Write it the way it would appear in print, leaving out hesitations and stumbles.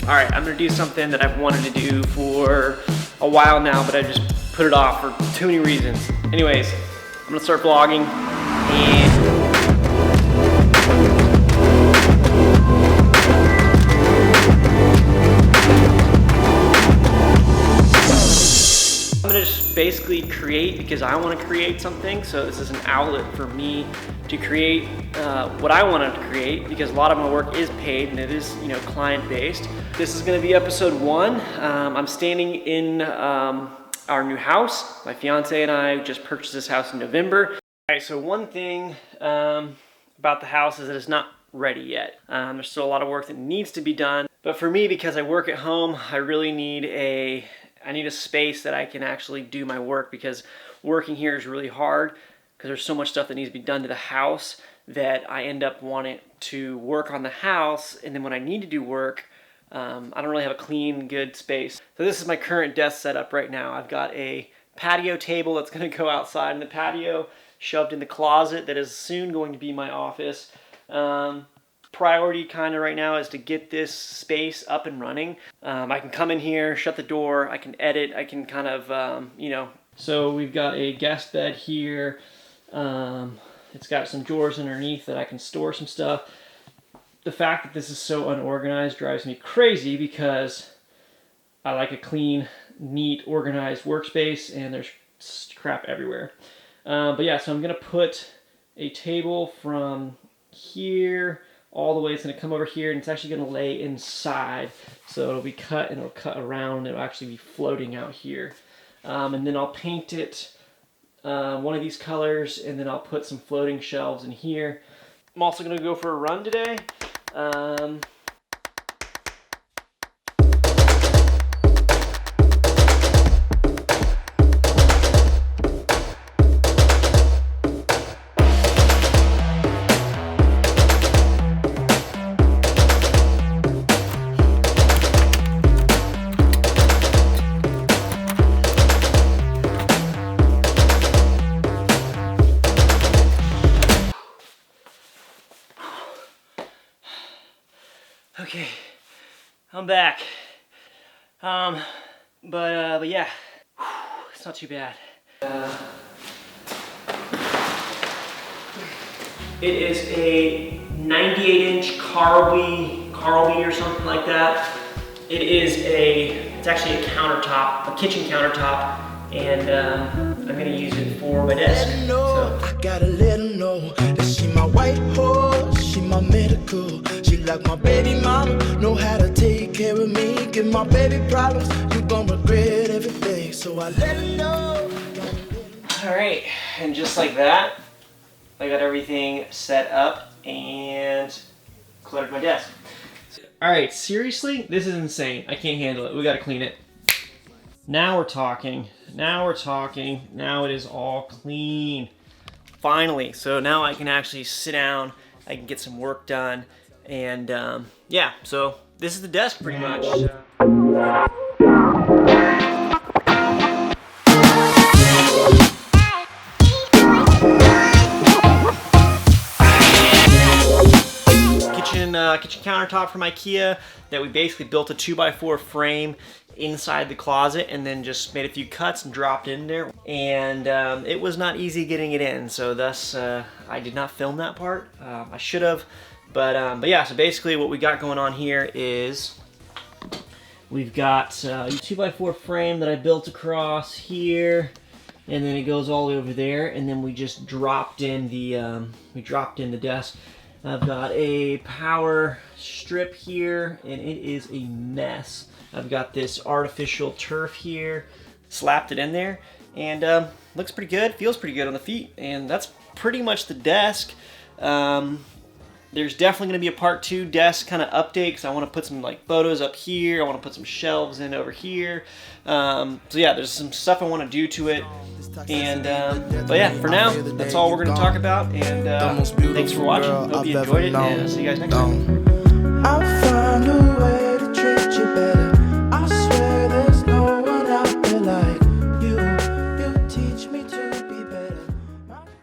All right, I'm gonna do something that I've wanted to do for a while now, but I just put it off for too many reasons. Anyways, I'm gonna start vlogging and I'm gonna just basically create because I want to create something. So this is an outlet for me to create what I want to create, because a lot of my work is paid and it is, you know, client-based. This is going to be episode 1. I'm standing in our new house. My fiance and I just purchased this house in November. All right, so one thing about the house is that it's not ready yet. There's still a lot of work that needs to be done. But for me, because I work at home, I really need a space that I can actually do my work, because working here is really hard because there's so much stuff that needs to be done to the house that I end up wanting to work on the house, and then when I need to do work, I don't really have a clean, good space. So this is my current desk setup right now. I've got a patio table that's going to go outside in the patio, shoved in the closet that is soon going to be my office. Priority kind of right now is to get this space up and running. I can come in here, shut the door, I can edit, I can kind of, you know. So we've got a guest bed here. It's got some drawers underneath that I can store some stuff. The fact that this is so unorganized drives me crazy, because I like a clean, neat, organized workspace, and there's crap everywhere. But yeah, so I'm gonna put a table from here all the way. It's going to come over here, and it's actually going to lay inside, so it'll be cut and it'll cut around. It'll actually be floating out here, and then I'll paint it one of these colors, and then I'll put some floating shelves in here. I'm also going to go for a run today. Okay, I'm back. But yeah, it's not too bad. It is a 98-inch Carlby or something like that. It's actually a countertop, a kitchen countertop, and I'm gonna use it for my desk. So. I gotta let her know that she my white horse, she my medical. She like my baby mama, know how to take care of me. Give my baby problems, you gon' regret every day. So I let her know. All right, and just like that, I got everything set up and cluttered my desk. All right, seriously, this is insane. I can't handle it. We gotta clean it. Now we're talking. Now we're talking. Now it is all clean. Finally. So now I can actually sit down. I can get some work done. And yeah, so this is the desk pretty much. Kitchen countertop from IKEA that we basically built a 2x4 frame inside the closet, and then just made a few cuts and dropped in there. And it was not easy getting it in, so thus I did not film that part. I should have, but yeah. So basically, what we got going on here is we've got a 2x4 frame that I built across here, and then it goes all the way over there, and then we just dropped in the desk. I've got a power strip here, and it is a mess. I've got this artificial turf here, slapped it in there, and looks pretty good, feels pretty good on the feet, and that's pretty much the desk. There's definitely going to be a part 2 desk kind of update, because I want to put some like photos up here. I want to put some shelves in over here. So yeah, there's some stuff I want to do to it. And but yeah, for now, that's all we're going to talk about. And thanks for watching. Hope you enjoyed it, and I'll see you guys next time.